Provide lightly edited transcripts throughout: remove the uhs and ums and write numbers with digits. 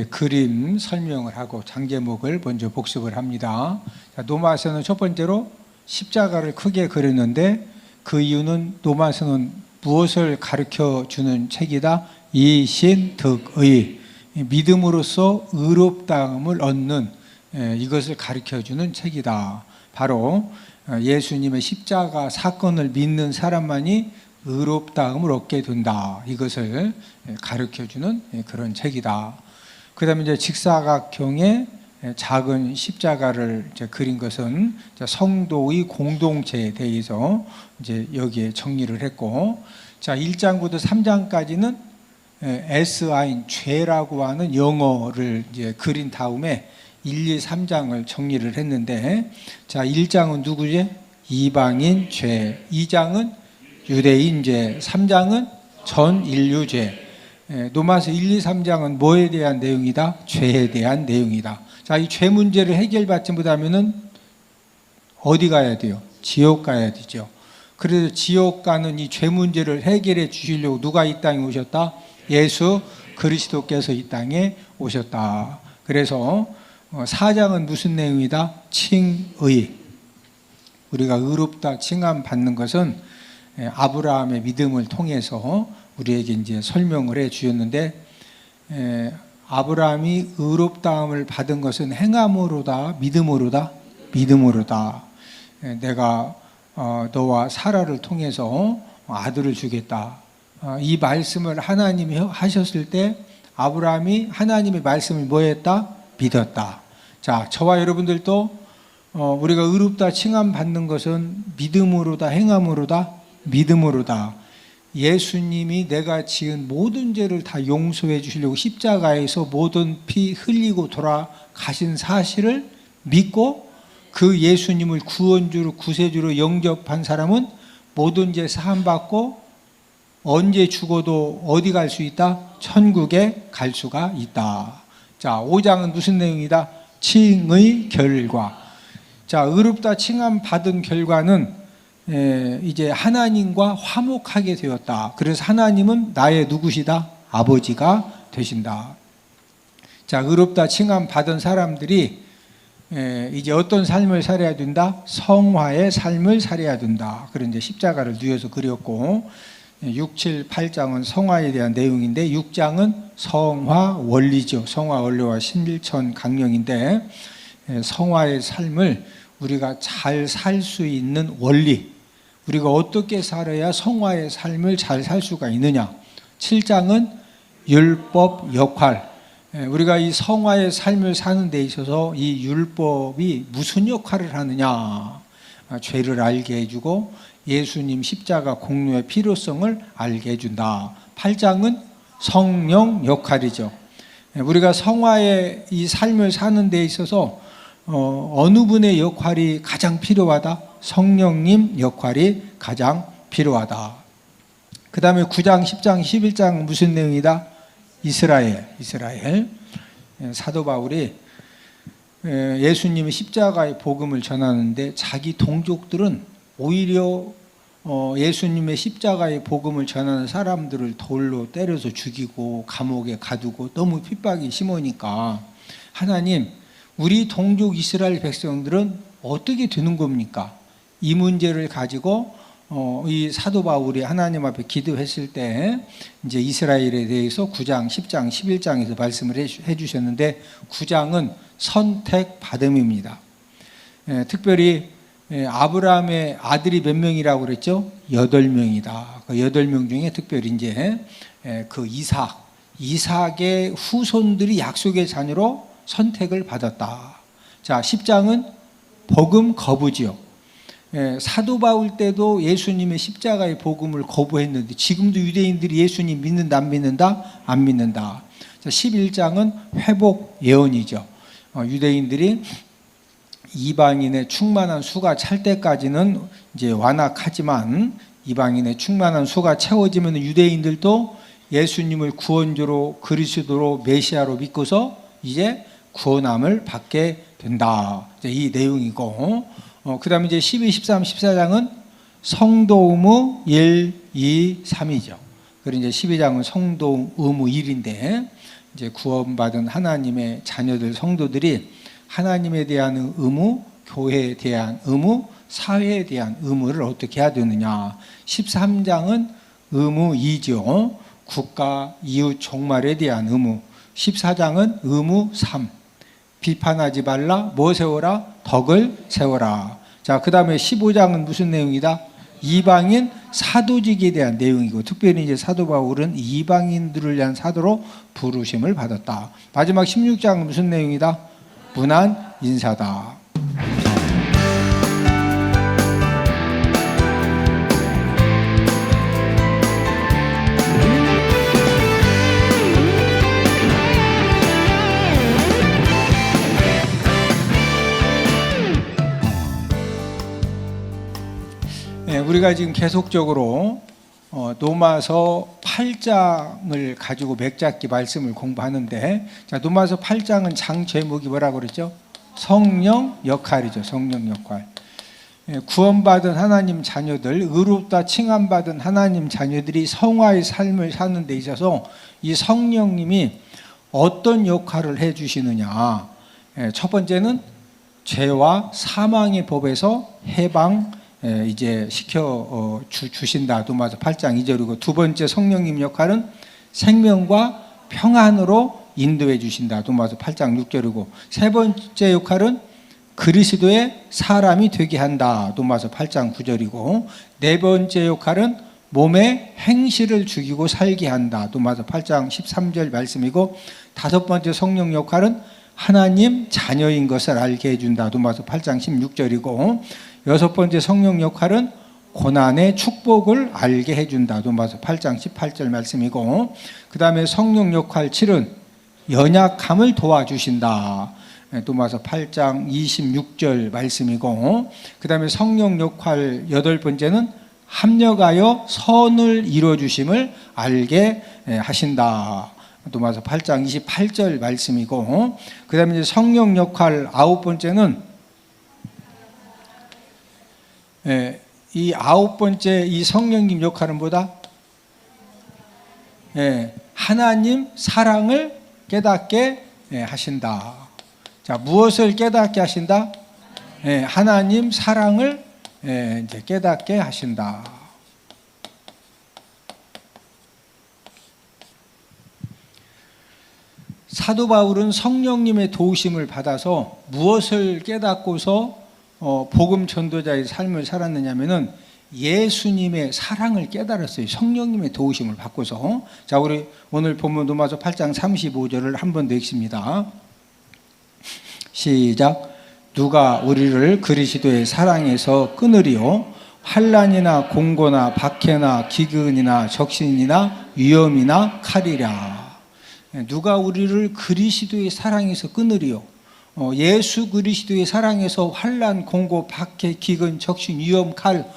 그림 설명을 하고 장제목을 먼저 복습을 합니다. 자, 노마서는 첫 번째로 십자가를 크게 그렸는데 그 이유는 노마서는 무엇을 가르쳐 주는 책이다? 이신득의 믿음으로써 의롭다함을 얻는 이것을 가르쳐 주는 책이다. 바로 예수님의 십자가 사건을 믿는 사람만이 의롭다함을 얻게 된다. 이것을 가르쳐 주는 그런 책이다. 그 다음에 이제 직사각형의 작은 십자가를 이제 그린 것은 성도의 공동체에 대해서 이제 여기에 정리를 했고, 자, 1장부터 3장까지는 SIN, 죄라고 하는 영어를 이제 그린 다음에 1, 2, 3장을 정리를 했는데, 자, 1장은 누구지? 이방인 죄, 2장은 유대인 죄, 3장은 전 인류 죄. 노마서 1, 2, 3장은 뭐에 대한 내용이다? 죄에 대한 내용이다. 자, 이 죄 문제를 해결받지 못하면은 어디 가야 돼요? 지옥 가야 되죠. 그래서 지옥 가는 이 죄 문제를 해결해 주시려고 누가 이 땅에 오셨다? 예수 그리스도께서 이 땅에 오셨다. 그래서 4장은 무슨 내용이다? 칭의. 우리가 의롭다 칭함 받는 것은 아브라함의 믿음을 통해서 우리에게 이제 설명을 해 주셨는데, 아브라함이 의롭다함을 받은 것은 행함으로다, 믿음으로다? 믿음으로다. 내가 너와 사라를 통해서 아들을 주겠다. 이 말씀을 하나님이 하셨을 때 아브라함이 하나님의 말씀을 뭐 했다? 믿었다. 자, 저와 여러분들도 우리가 의롭다 칭함 받는 것은 믿음으로다, 행함으로다? 믿음으로다. 예수님이 내가 지은 모든 죄를 다 용서해 주시려고 십자가에서 모든 피 흘리고 돌아가신 사실을 믿고 그 예수님을 구원주로 구세주로 영접한 사람은 모든 죄 사함받고 언제 죽어도 어디 갈 수 있다? 천국에 갈 수가 있다. 자, 5장은 무슨 내용이다? 칭의 결과. 자, 의롭다 칭함 받은 결과는 이제 하나님과 화목하게 되었다. 그래서 하나님은 나의 누구시다? 아버지가 되신다. 자, 의롭다 칭함 받은 사람들이 이제 어떤 삶을 살아야 된다? 성화의 삶을 살아야 된다. 그런 이제 십자가를 누워서 그렸고, 6, 7, 8장은 성화에 대한 내용인데 6장은 성화 원리죠. 성화 원리와 신일천 강령인데, 성화의 삶을 우리가 잘 살 수 있는 원리, 우리가 어떻게 살아야 성화의 삶을 잘 살 수가 있느냐. 7장은 율법 역할, 우리가 이 성화의 삶을 사는 데 있어서 이 율법이 무슨 역할을 하느냐. 죄를 알게 해주고 예수님 십자가 공로의 필요성을 알게 해준다. 8장은 성령 역할이죠. 우리가 성화의 이 삶을 사는 데 있어서 어느 분의 역할이 가장 필요하다? 성령님 역할이 가장 필요하다. 그 다음에 9장, 10장, 11장 무슨 내용이다? 이스라엘. 사도 바울이 예수님의 십자가의 복음을 전하는데 자기 동족들은 오히려 예수님의 십자가의 복음을 전하는 사람들을 돌로 때려서 죽이고 감옥에 가두고 너무 핍박이 심으니까, 하나님, 우리 동족 이스라엘 백성들은 어떻게 되는 겁니까? 이 문제를 가지고 이 사도 바울이 하나님 앞에 기도했을 때 이제 이스라엘에 대해서 9장, 10장, 11장에서 말씀을 해 주셨는데, 9장은 선택받음입니다. 특별히 아브라함의 아들이 몇 명이라고 그랬죠? 8명이다. 그 8명 중에 특별히 이제 그 이삭의 후손들이 약속의 자녀로 선택을 받았다. 자, 10장은 복음 거부지요. 사도 바울 때도 예수님의 십자가의 복음을 거부했는데 지금도 유대인들이 예수님 믿는다 안 믿는다? 안 믿는다. 자, 11장은 회복 예언이죠. 유대인들이 이방인의 충만한 수가 찰 때까지는 이제 완악하지만 이방인의 충만한 수가 채워지면 유대인들도 예수님을 구원주로 그리스도로 메시아로 믿고서 이제 구원함을 받게 된다. 이제 이 내용이고, 그 다음에 이제 12, 13, 14장은 성도 의무 1, 2, 3이죠. 그리고 이제 12장은 성도 의무 1인데, 이제 구원받은 하나님의 자녀들 성도들이 하나님에 대한 의무, 교회에 대한 의무, 사회에 대한 의무를 어떻게 해야 되느냐. 13장은 의무 2죠. 국가, 이웃, 종말에 대한 의무. 14장은 의무 3. 비판하지 말라. 뭐 세워라? 덕을 세워라. 자, 그 다음에 15장은 무슨 내용이다? 이방인 사도직에 대한 내용이고, 특별히 이제 사도 바울은 이방인들을 위한 사도로 부르심을 받았다. 마지막 16장은 무슨 내용이다? 문안 인사다. 우리가 지금 계속적으로 노마서 8장을 가지고 맥잡기 말씀을 공부하는데, 자, 노마서 8장은 장 제목이 뭐라고 그랬죠? 성령 역할이죠. 성령 역할. 구원받은 하나님 자녀들, 의롭다 칭함받은 하나님 자녀들이 성화의 삶을 사는 데 있어서 이 성령님이 어떤 역할을 해주시느냐. 첫 번째는 죄와 사망의 법에서 해방 이제 시켜 주신다. 노마서 8장 2절이고, 두 번째 성령님 역할은 생명과 평안으로 인도해 주신다. 노마서 8장 6절이고, 세 번째 역할은 그리스도의 사람이 되게 한다. 노마서 8장 9절이고, 네 번째 역할은 몸의 행실을 죽이고 살게 한다. 노마서 8장 13절 말씀이고, 다섯 번째 성령 역할은 하나님 자녀인 것을 알게 해준다. 노마서 8장 16절이고, 여섯 번째 성령 역할은 고난의 축복을 알게 해준다. 노마서 8장 18절 말씀이고, 그 다음에 성령 역할 7은 연약함을 도와주신다. 노마서 8장 26절 말씀이고, 그 다음에 성령 역할 여덟 번째는 합력하여 선을 이루어주심을 알게 하신다. 노마서 8장 28절 말씀이고, 그 다음에 이제 성령 역할 아홉 번째는 이 아홉 번째 이 성령님 역할은 뭐다? 하나님 사랑을 깨닫게 하신다. 자, 무엇을 깨닫게 하신다? 하나님 사랑을 이제 깨닫게 하신다. 사도 바울은 성령님의 도우심을 받아서 무엇을 깨닫고서 복음 전도자의 삶을 살았느냐면은 예수님의 사랑을 깨달았어요. 성령님의 도우심을 받고서. 자, 우리 오늘 본문 로마서 8장 35절을 한 번 더 읽습니다. 시작. 누가 우리를 그리스도의 사랑에서 끊으리요? 환난이나 공고나 박해나 기근이나 적신이나 위험이나 칼이랴. 누가 우리를 그리스도의 사랑에서 끊으리요? 예수 그리스도의 사랑에서 환난, 공고, 박해, 기근, 적신, 위험, 칼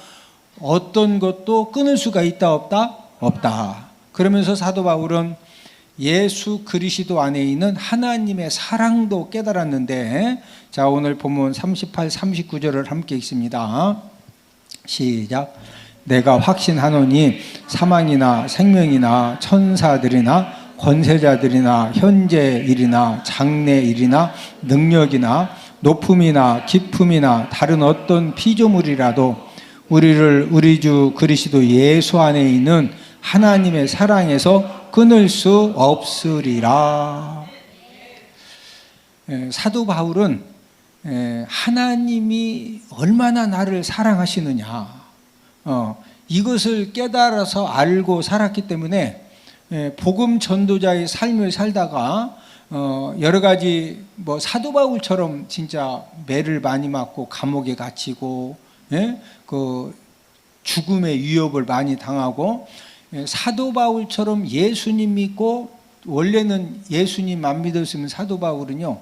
어떤 것도 끊을 수가 있다 없다? 없다. 그러면서 사도 바울은 예수 그리스도 안에 있는 하나님의 사랑도 깨달았는데, 자, 오늘 본문 38, 39절을 함께 읽습니다. 시작. 내가 확신하노니 사망이나 생명이나 천사들이나 권세자들이나 현재 일이나 장래 일이나 능력이나 높음이나 깊음이나 다른 어떤 피조물이라도 우리를 우리 주 그리스도 예수 안에 있는 하나님의 사랑에서 끊을 수 없으리라. 사도 바울은 하나님이 얼마나 나를 사랑하시느냐, 이것을 깨달아서 알고 살았기 때문에 복음 전도자의 삶을 살다가 여러 가지 뭐 사도 바울처럼 진짜 매를 많이 맞고 감옥에 갇히고 그 죽음의 위협을 많이 당하고, 사도 바울처럼 예수님 믿고, 원래는 예수님 안 믿었으면 사도 바울은요,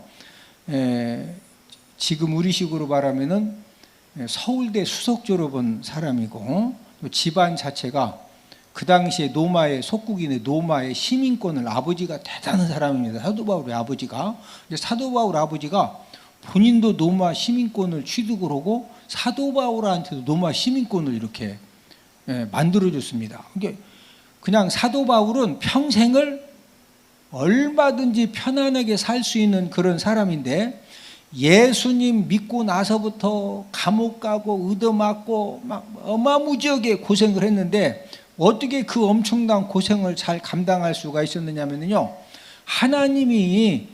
지금 우리식으로 말하면은 서울대 수석 졸업한 사람이고, 집안 자체가 그 당시에 노마의 속국인의 노마의 시민권을, 아버지가 대단한 사람입니다. 사도 바울의 아버지가. 사도 바울 아버지가 본인도 노마 시민권을 취득을 하고 사도 바울한테도 노마 시민권을 이렇게 만들어줬습니다. 그냥 사도 바울은 평생을 얼마든지 편안하게 살 수 있는 그런 사람인데 예수님 믿고 나서부터 감옥 가고 얻어맞고 막 어마무지하게 고생을 했는데 어떻게 그 엄청난 고생을 잘 감당할 수가 있었느냐면요, 하나님이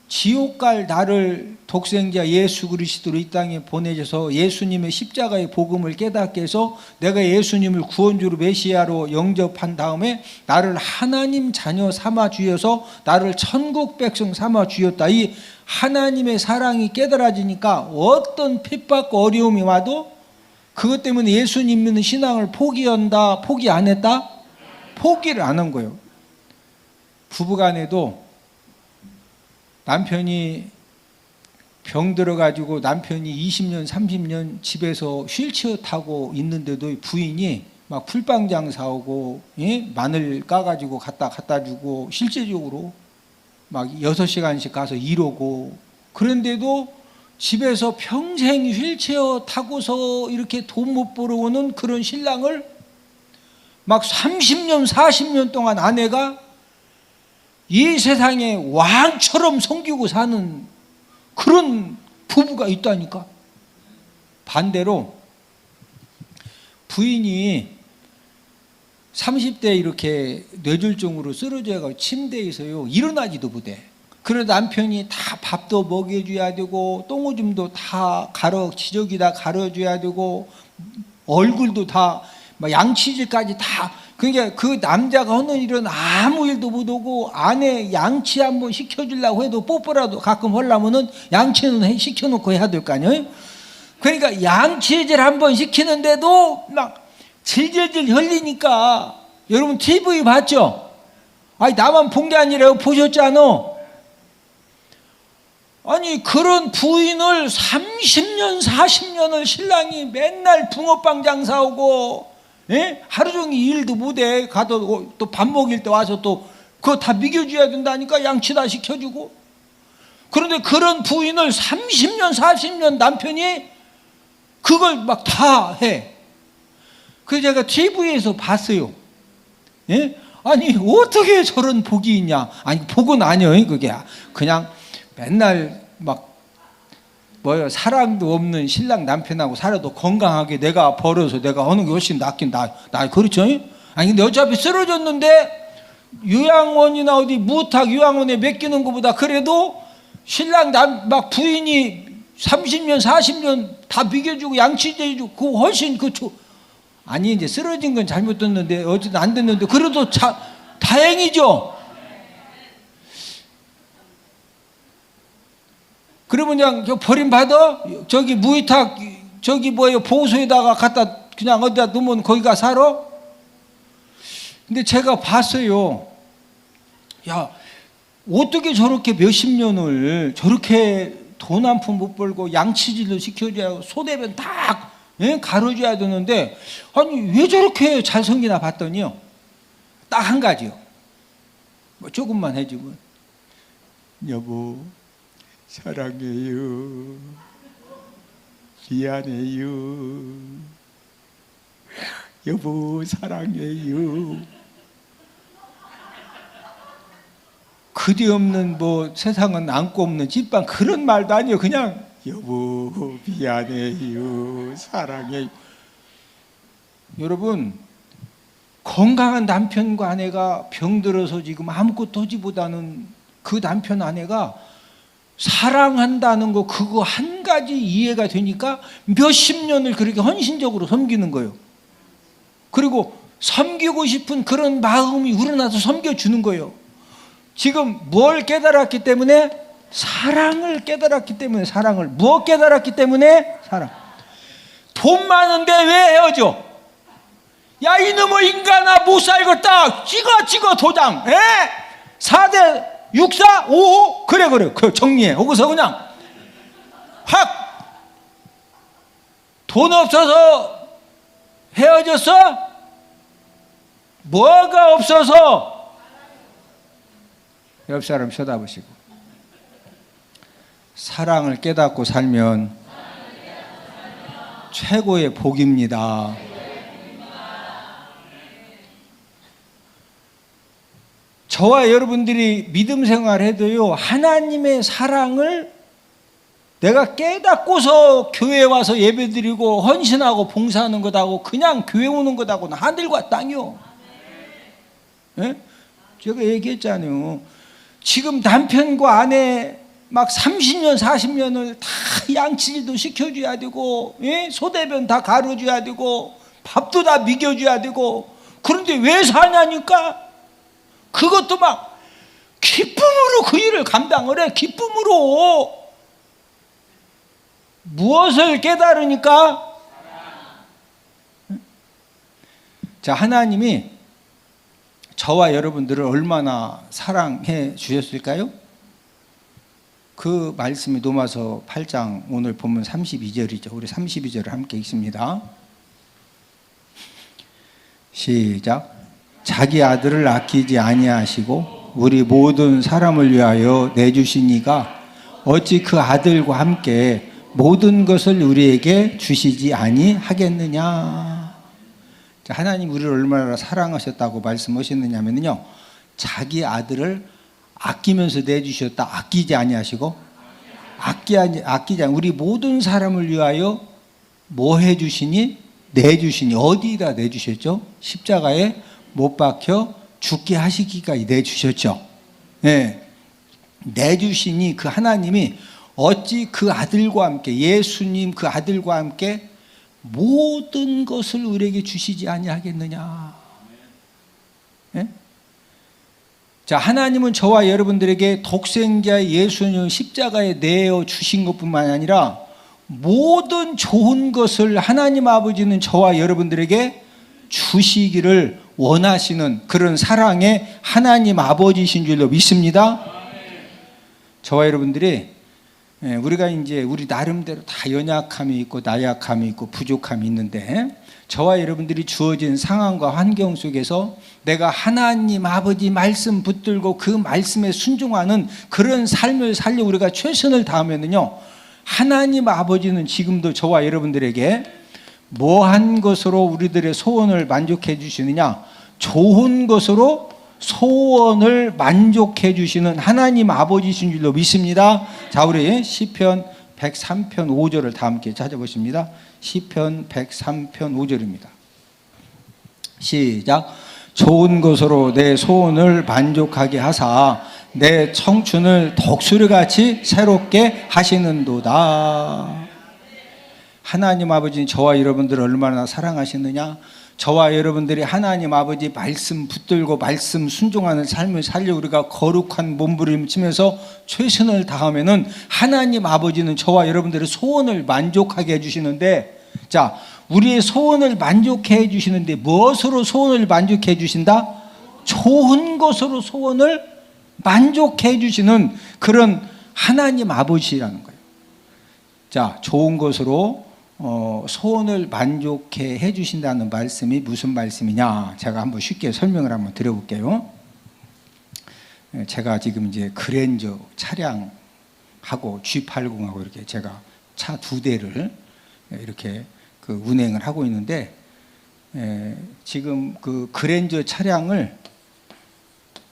지옥 갈 나를 독생자 예수 그리스도로 이 땅에 보내셔서 예수님의 십자가의 복음을 깨닫게 해서 내가 예수님을 구원주로 메시아로 영접한 다음에 나를 하나님 자녀 삼아 주셔서 나를 천국 백성 삼아 주셨다. 이 하나님의 사랑이 깨달아지니까 어떤 핍박과 어려움이 와도 그것 때문에 예수님 믿는 신앙을 포기한다, 포기 안 했다? 포기를 안 한 거예요. 부부간에도 남편이 병 들어가지고 남편이 20년 30년 집에서 휠체어 타고 있는데도 부인이 막 풀빵 장사하고, 예? 마늘 까가지고 갖다 주고 실제적으로 막 6시간씩 가서 일하고, 그런데도 집에서 평생 휠체어 타고서 이렇게 돈 못 벌어오는 그런 신랑을 막 30년 40년 동안 아내가 이 세상에 왕처럼 섬기고 사는 그런 부부가 있다니까. 반대로 부인이 30대 이렇게 뇌졸중으로 쓰러져가 침대에서요 일어나지도 못해. 그래서 남편이 다 밥도 먹여줘야 되고 똥오줌도 다 지저귀다 갈아줘야 되고 얼굴도 다 양치질까지 다. 그러니까 그 남자가 하는 일은 아무 일도 못하고 아내 양치 한번 시켜주려고 해도 뽀뽀라도 가끔 하려면은 양치는 시켜놓고 해야 될 거 아니에요. 그러니까 양치질 한번 시키는데도 막 질질질 흘리니까. 여러분 TV 봤죠? 아니 나만 본 게 아니라 보셨잖아. 아니 그런 부인을 30년 40년을 신랑이 맨날 붕어빵 장사하고, 예? 하루 종일 일도 못해. 가도 또 밥 먹일 때 와서 또 그거 다 먹여줘야 된다니까. 양치 다 시켜주고. 그런데 그런 부인을 30년 40년 남편이 그걸 막 다 해. 그래서 제가 TV에서 봤어요. 예? 아니 어떻게 저런 복이 있냐. 아니 복은 아니에요. 그게 그냥 맨날 막 사랑도 없는 신랑 남편하고 살아도 건강하게 내가 벌어서 내가 하는 게 훨씬 낫긴 나 그렇죠? 아니 근데 어차피 쓰러졌는데 요양원이나 어디 무탁 요양원에 맡기는 것보다 그래도 신랑 막 부인이 30년 40년 다 비겨주고 양치해주고 그거 훨씬 아니 이제 쓰러진 건 잘못됐는데 어쨌든 안 됐는데 그래도 다행이죠. 그러면 그냥 버림받아? 저기 무위탁 보호소에다가 갖다 그냥 어디다 놓으면 거기가 살아? 근데 제가 봤어요. 야 어떻게 저렇게 몇십 년을 저렇게 돈 한 푼 못 벌고 양치질도 시켜줘야 하고 소대변 다 가려줘야 되는데 아니 왜 저렇게 잘 섬기나 봤더니요 딱 한 가지요. 조금만 해주면 여보 사랑해요. 미안해요. 여보 사랑해요. 그뒤없는 세상은 안고 없는 집방 그런 말도 아니에요. 그냥 여보 미안해요. 사랑해요. 여러분 건강한 남편과 아내가 병들어서 지금 아무것도 하지 못하는 그 남편 아내가 사랑한다는 거 그거 한 가지 이해가 되니까 몇십 년을 그렇게 헌신적으로 섬기는 거예요. 그리고 섬기고 싶은 그런 마음이 우러나서 섬겨주는 거예요. 지금 뭘 깨달았기 때문에? 사랑을 깨달았기 때문에. 사랑을 무엇 깨달았기 때문에? 사랑. 돈 많은데 왜 헤어져? 야 이놈의 인간아 못 살겠다. 찍어 도장. 4대 64, 55 그래 그 정리해. 거기서 그냥 확 돈 없어서 헤어졌어? 뭐가 없어서? 옆 사람 쳐다보시고 사랑을 깨닫고 살면 최고의 복입니다. 저와 여러분들이 믿음 생활해도요, 하나님의 사랑을 내가 깨닫고서 교회에 와서 예배드리고 헌신하고 봉사하는 것하고 그냥 교회 오는 것하고는 하늘과 땅이요. 예? 제가 얘기했잖아요. 지금 남편과 아내 막 30년 40년을 다 양치질도 시켜줘야 되고, 예? 소대변 다 가려줘야 되고, 밥도 다 먹여줘야 되고, 그런데 왜 사냐니까? 그것도 막 기쁨으로 그 일을 감당을 해. 기쁨으로. 무엇을 깨달으니까? 자, 하나님이 저와 여러분들을 얼마나 사랑해 주셨을까요? 그 말씀이 로마서 8장 오늘 본문 32절이죠. 우리 32절을 함께 읽습니다. 시작. 자기 아들을 아끼지 아니하시고 우리 모든 사람을 위하여 내주신 이가 어찌 그 아들과 함께 모든 것을 우리에게 주시지 아니하겠느냐. 하나님 우리를 얼마나 사랑하셨다고 말씀하셨느냐면요, 자기 아들을 아끼면서 내주셨다. 아끼지 아니하시고 아끼지 아니 우리 모든 사람을 위하여 뭐 해주시니? 내주시니. 어디다 내주셨죠? 십자가에 못 박혀 죽게 하시기까지 내주셨죠. 네. 내주시니 그 하나님이 어찌 그 아들과 함께, 예수님 그 아들과 함께 모든 것을 우리에게 주시지 아니하겠느냐. 네? 자, 하나님은 저와 여러분들에게 독생자 예수님 십자가에 내어 주신 것뿐만 아니라 모든 좋은 것을 하나님 아버지는 저와 여러분들에게 주시기를 원하시는 그런 사랑의 하나님 아버지이신 줄로 믿습니다. 저와 여러분들이 우리가 이제 우리 나름대로 다 연약함이 있고 나약함이 있고 부족함이 있는데, 저와 여러분들이 주어진 상황과 환경 속에서 내가 하나님 아버지 말씀 붙들고 그 말씀에 순종하는 그런 삶을 살려 우리가 최선을 다하면은요, 하나님 아버지는 지금도 저와 여러분들에게 뭐한 것으로 우리들의 소원을 만족해 주시느냐? 좋은 것으로 소원을 만족해 주시는 하나님 아버지신 줄로 믿습니다. 자, 우리 시편 103편 5절을 다 함께 찾아보십니다. 시편 103편 5절입니다. 시작. 좋은 것으로 내 소원을 만족하게 하사 내 청춘을 독수리같이 새롭게 하시는도다. 하나님 아버지는 저와 여러분들을 얼마나 사랑하시느냐? 저와 여러분들이 하나님 아버지 말씀 붙들고 말씀 순종하는 삶을 살려 우리가 거룩한 몸부림치면서 최선을 다하면은 하나님 아버지는 저와 여러분들의 소원을 만족하게 해주시는데, 자, 우리의 소원을 만족해 해주시는데 무엇으로 소원을 만족해 해주신다? 좋은 것으로 소원을 만족해 해주시는 그런 하나님 아버지라는 거예요. 자, 좋은 것으로 소원을 만족해 해주신다는 말씀이 무슨 말씀이냐? 제가 한번 쉽게 설명을 한번 드려볼게요. 제가 지금 이제 그랜저 차량하고 G80하고 이렇게 제가 차 2대를 이렇게 그 운행을 하고 있는데, 지금 그 그랜저 차량을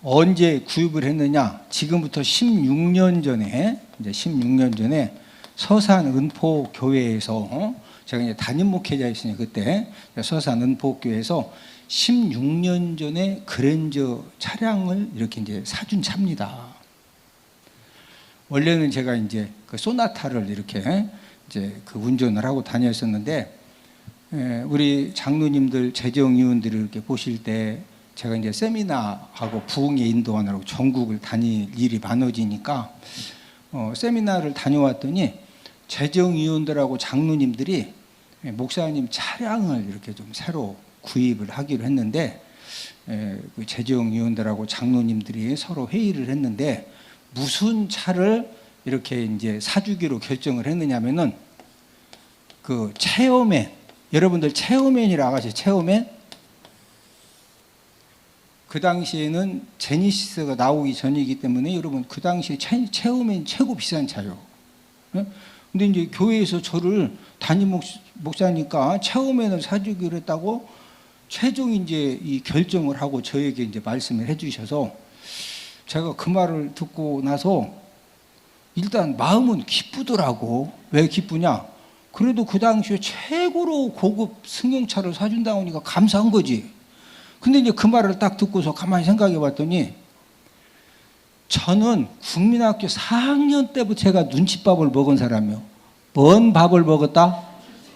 언제 구입을 했느냐? 지금부터 16년 전에, 이제 16년 전에 서산 은포 교회에서, 제가 이제 담임 목회자였으니 그때 서산 은포 교회에서 16년 전에 그랜저 차량을 이렇게 이제 사준 차입니다. 원래는 제가 이제 그 소나타를 이렇게 이제 그 운전을 하고 다녔었는데, 우리 장로님들, 재정위원들을 이렇게 보실 때 제가 이제 세미나하고 부흥회 인도하느라고 전국을 다닐 일이 많아지니까 세미나를 다녀왔더니 재정위원들하고 장로님들이 목사님 차량을 이렇게 좀 새로 구입을 하기로 했는데, 그 재정위원들하고 장로님들이 서로 회의를 했는데 무슨 차를 이렇게 이제 사주기로 결정을 했느냐면은 그 체어맨, 여러분들 체어맨이라고 아시죠? 체어맨? 그 당시에는 제니시스가 나오기 전이기 때문에 여러분 그 당시에 체어맨 최고 비싼 차요. 근데 이제 교회에서 저를 담임 목사니까 체어맨을 사주기로 했다고 최종 이제 이 결정을 하고 저에게 이제 말씀을 해주셔서 제가 그 말을 듣고 나서 일단 마음은 기쁘더라고. 왜 기쁘냐? 그래도 그 당시에 최고로 고급 승용차를 사준다고 하니까 감사한 거지. 근데 이제 그 말을 딱 듣고서 가만히 생각해 봤더니 저는 국민학교 4학년 때부터 제가 눈칫밥을 먹은 사람이요. 뭔 밥을 먹었다?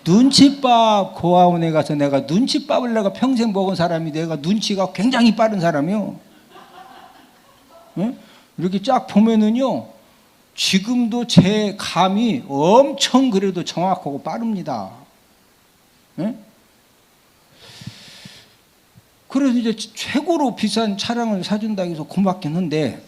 눈칫밥. 고아원에 가서 내가 눈칫밥을 내가 평생 먹은 사람이, 내가 눈치가 굉장히 빠른 사람이요. 네? 이렇게 쫙 보면은요, 지금도 제 감이 엄청 그래도 정확하고 빠릅니다. 네? 그래서 이제 최고로 비싼 차량을 사준다고 해서 고맙긴 한데,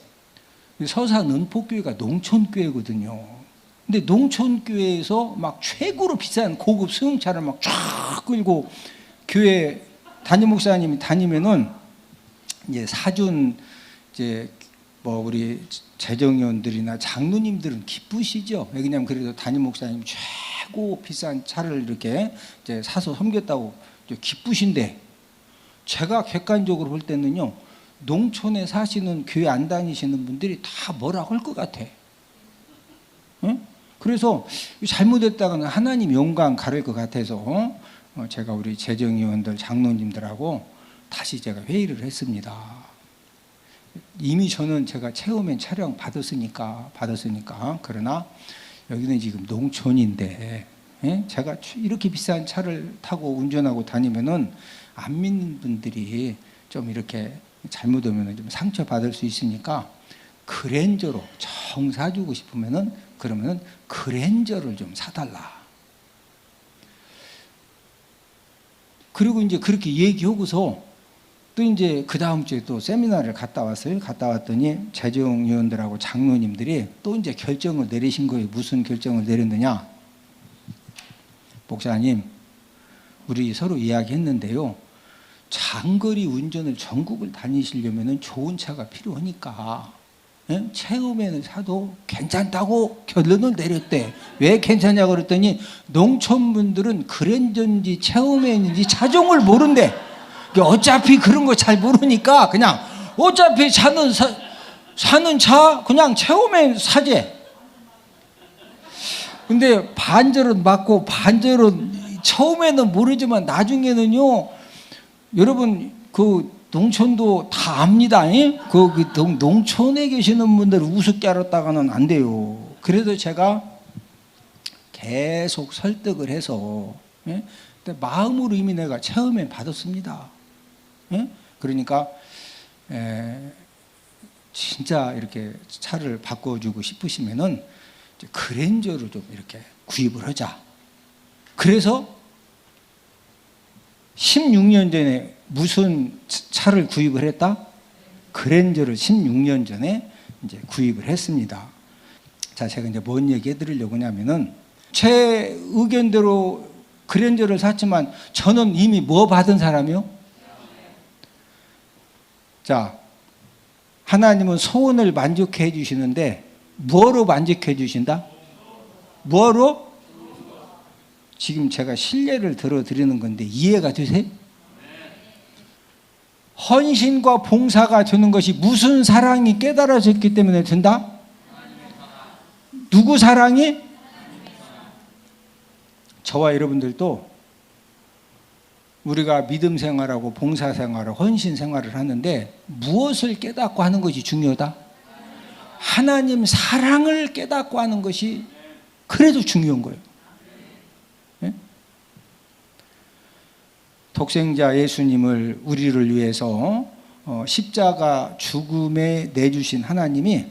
서산 은폭교회가 농촌교회거든요. 근데 농촌교회에서 막 최고로 비싼 고급 승용차를 막 쫙 끌고 교회 담임 목사님이 다니면은 이제 사준 이제 뭐 우리 재정위원들이나 장로님들은 기쁘시죠. 왜냐면 그래도 담임 목사님 최고 비싼 차를 이렇게 이제 사서 섬겼다고 기쁘신데, 제가 객관적으로 볼 때는요, 농촌에 사시는 교회 안 다니시는 분들이 다 뭐라고 할 것 같아. 응? 그래서 잘못했다가는 하나님 영광 가릴 것 같아서 제가 우리 재정위원들 장로님들하고 다시 제가 회의를 했습니다. 이미 저는 제가 체험엔 촬영 받았으니까 그러나 여기는 지금 농촌인데, 예? 제가 이렇게 비싼 차를 타고 운전하고 다니면은 안 믿는 분들이 좀 이렇게 잘못하면 좀 상처받을 수 있으니까 그랜저로 정 사주고 싶으면은 그러면은 그랜저를 좀 사달라. 그리고 이제 그렇게 얘기하고서 또 이제 그 다음 주에 또 세미나를 갔다 왔어요. 갔다 왔더니 재정위원들하고 장로님들이 또 이제 결정을 내리신 거예요. 무슨 결정을 내렸느냐? 목사님, 우리 서로 이야기했는데요, 장거리 운전을 전국을 다니시려면 좋은 차가 필요하니까, 예? 체험에는 사도 괜찮다고 결론을 내렸대. 왜 괜찮냐고 그랬더니 농촌분들은 그랜저인지 체험인지 차종을 모른대. 어차피 그런 거 잘 모르니까 그냥 어차피 사는 차 그냥 체험엔 사재. 근데 반절은 맞고 반절은 처음에는 모르지만 나중에는요, 여러분 그 농촌도 다 압니다. 그 농촌에 계시는 분들 우습게 알았다가는 안 돼요. 그래도 제가 계속 설득을 해서, 예? 근데 마음으로 이미 내가 체험에 받았습니다. 예? 그러니까 진짜 이렇게 차를 바꿔주고 싶으시면은 그랜저로 좀 이렇게 구입을 하자. 그래서 16년 전에 무슨 차를 구입을 했다? 그랜저를 16년 전에 이제 구입을 했습니다. 자, 제가 이제 뭔 얘기 해드리려고 하냐면은, 제 의견대로 그랜저를 샀지만 저는 이미 뭐 받은 사람이요? 자, 하나님은 소원을 만족해 주시는데 뭐로 만족해 주신다? 뭐로? 지금 제가 신뢰를 들어드리는 건데 이해가 되세요? 헌신과 봉사가 되는 것이 무슨 사랑이 깨달아졌기 때문에 된다? 누구 사랑이? 저와 여러분들도 우리가 믿음 생활하고 봉사 생활을, 헌신 생활을 하는데 무엇을 깨닫고 하는 것이 중요하다? 하나님 사랑을 깨닫고 하는 것이 그래도 중요한 거예요. 네? 독생자 예수님을 우리를 위해서 십자가 죽음에 내주신 하나님이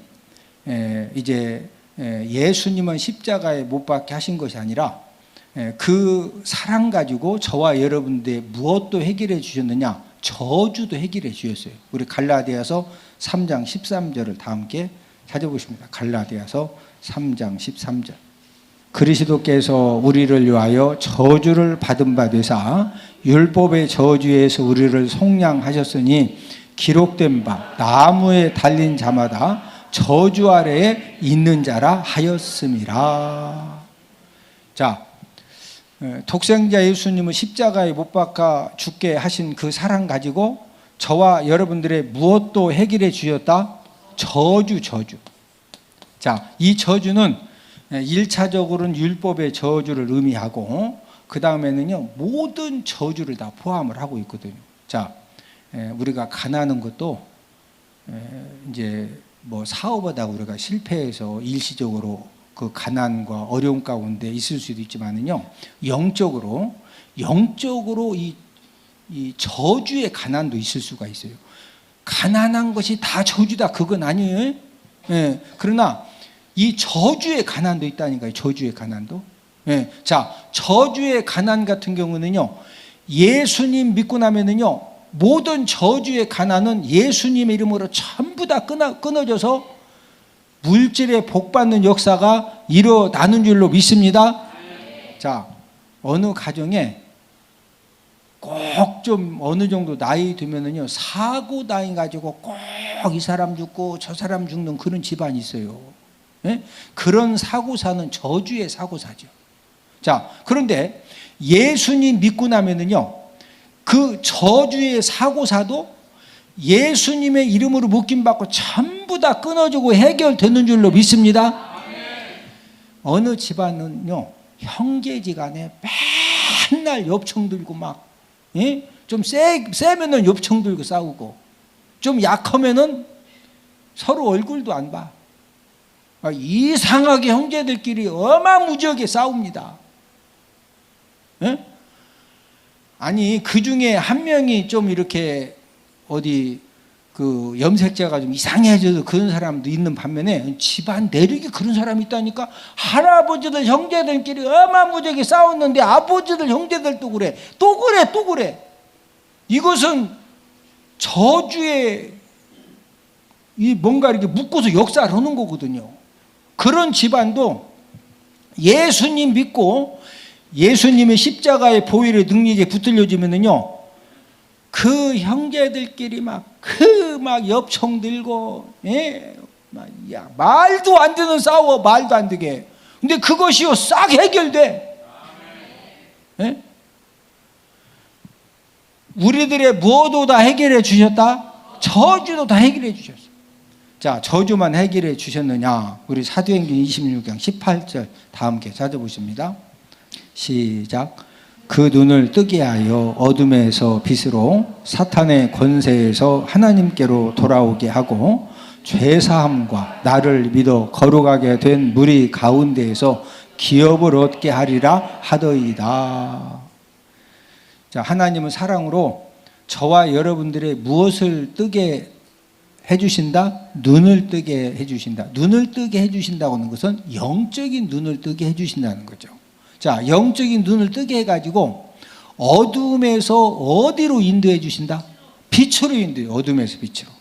이제 예수님은 십자가에 못 박게 하신 것이 아니라 그 사랑 가지고 저와 여러분들의 무엇도 해결해 주셨느냐? 저주도 해결해 주셨어요. 우리 갈라디아서 3장 13절을 다 함께 찾아보십니다. 갈라디아서 3장 13절. 그리스도께서 우리를 위하여 저주를 받은 바 되사 율법의 저주에서 우리를 속량하셨으니 기록된 바 나무에 달린 자마다 저주 아래에 있는 자라 하였음이라. 자, 독생자 예수님을 십자가에 못 박아 죽게 하신 그 사랑 가지고 저와 여러분들의 무엇도 해결해 주셨다? 저주. 자, 이 저주는 1차적으로는 율법의 저주를 의미하고 그 다음에는요 모든 저주를 다 포함을 하고 있거든요. 자, 우리가 가난한 것도 이제 뭐 사업하다가 우리가 실패해서 일시적으로 그 가난과 어려움 가운데 있을 수도 있지만은요 영적으로 이 저주의 가난도 있을 수가 있어요. 가난한 것이 다 저주다 그건 아니에요. 그러나 이 저주의 가난도 있다니까요. 저주의 가난도. 자, 저주의 가난 같은 경우는요 예수님 믿고 나면은요 모든 저주의 가난은 예수님의 이름으로 전부 다 끊어져서 물질에 복받는 역사가 일어나는 줄로 믿습니다. 자, 어느 가정에 꼭 좀 어느 정도 나이 되면은요 사고 당해 가지고 꼭 이 사람 죽고 저 사람 죽는 그런 집안이 있어요. 그런 사고사는 저주의 사고사죠. 자, 그런데 예수님 믿고 나면은요 그 저주의 사고사도 예수님의 이름으로 묶임받고 전부 다 끊어지고 해결되는 줄로 믿습니다. 어느 집안은요 형제지간에 맨날 엽총 들고 막 좀 세면은 엽총 들고 싸우고 좀 약하면은 서로 얼굴도 안 봐. 이상하게 형제들끼리 어마무지하게 싸웁니다. 아니 그 중에 한 명이 좀 이렇게 어디 그 염색자가 좀 이상해져서 그런 사람도 있는 반면에 집안 내력이 그런 사람이 있다니까. 할아버지들 형제들끼리 어마무지하게 싸웠는데 아버지들 형제들도 그래 또 그래. 이것은 저주의 이 뭔가 이렇게 묶어서 역사를 하는 거거든요. 그런 집안도 예수님 믿고 예수님의 십자가의 보혈의 능력에 붙들려지면은요 그 형제들끼리 막 엽총 들고 말도 안 되는 싸워 말도 안 되게. 근데 그것이요 싹 해결돼. 우리들의 무엇도 다 해결해 주셨다. 저주도 다 해결해 주셨어. 자, 저주만 해결해 주셨느냐? 우리 사도행전 26장 18절 다 함께 찾아보십니다. 시작. 그 눈을 뜨게 하여 어둠에서 빛으로 사탄의 권세에서 하나님께로 돌아오게 하고 죄사함과 나를 믿어 거룩하게 된 무리 가운데에서 기업을 얻게 하리라 하더이다. 자, 하나님은 사랑으로 저와 여러분들의 무엇을 뜨게 해주신다? 눈을 뜨게 해주신다. 눈을 뜨게 해주신다고 하는 것은 영적인 눈을 뜨게 해주신다는 거죠. 자, 영적인 눈을 뜨게 해가지고 어둠에서 어디로 인도해 주신다? 빛으로 인도해. 어둠에서 빛으로.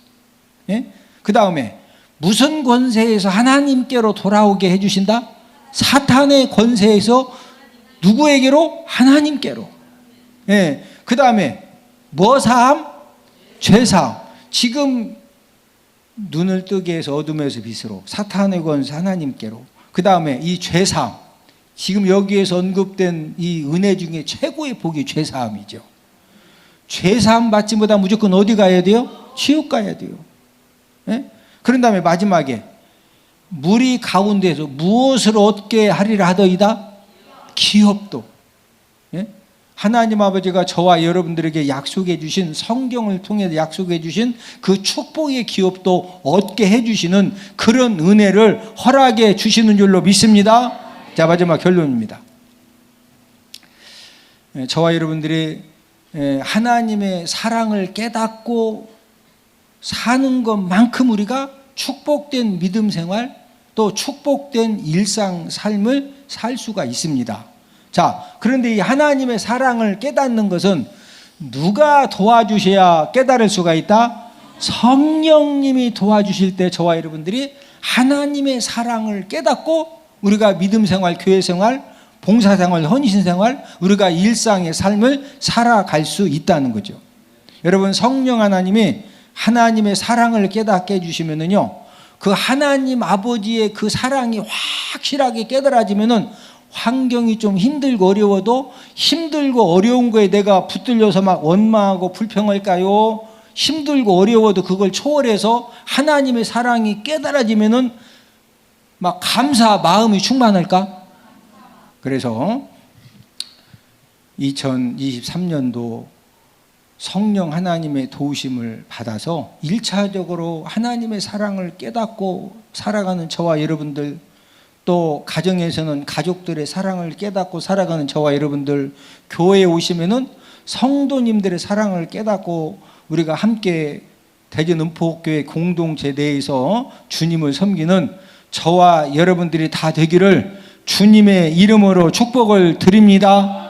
그 다음에 무슨 권세에서 하나님께로 돌아오게 해주신다? 사탄의 권세에서 누구에게로? 하나님께로. 그 다음에 뭐 사함? 죄사함. 지금 눈을 뜨게 해서 어둠에서 빛으로, 사탄의 권세 하나님께로. 그 다음에 이 죄사함. 지금 여기에서 언급된 이 은혜 중에 최고의 복이 죄사함이죠. 죄사함 받지 못하면 무조건 어디 가야 돼요? 지옥 가야 돼요. 그런 다음에 마지막에 무리 가운데서 무엇을 얻게 하리라 하더이다? 기업도. 하나님 아버지가 저와 여러분들에게 약속해 주신, 성경을 통해 약속해 주신 그 축복의 기업도 얻게 해 주시는 그런 은혜를 허락해 주시는 줄로 믿습니다. 자, 마지막 결론입니다. 저와 여러분들이 하나님의 사랑을 깨닫고 사는 것만큼 우리가 축복된 믿음 생활, 또 축복된 일상 삶을 살 수가 있습니다. 자, 그런데 이 하나님의 사랑을 깨닫는 것은 누가 도와주셔야 깨달을 수가 있다? 성령님이 도와주실 때 저와 여러분들이 하나님의 사랑을 깨닫고 우리가 믿음 생활, 교회 생활, 봉사 생활, 헌신 생활, 우리가 일상의 삶을 살아갈 수 있다는 거죠. 여러분, 성령 하나님이 하나님의 사랑을 깨닫게 해주시면은요, 그 하나님 아버지의 그 사랑이 확실하게 깨달아지면은 환경이 좀 힘들고 어려워도 힘들고 어려운 거에 내가 붙들려서 막 원망하고 불평할까요? 힘들고 어려워도 그걸 초월해서 하나님의 사랑이 깨달아지면은 막 감사 마음이 충만할까? 그래서 2023년도 성령 하나님의 도우심을 받아서 1차적으로 하나님의 사랑을 깨닫고 살아가는 저와 여러분들, 또 가정에서는 가족들의 사랑을 깨닫고 살아가는 저와 여러분들, 교회에 오시면은 성도님들의 사랑을 깨닫고 우리가 함께 대전 은포교회 공동체 내에서 주님을 섬기는 저와 여러분들이 다 되기를 주님의 이름으로 축복을 드립니다.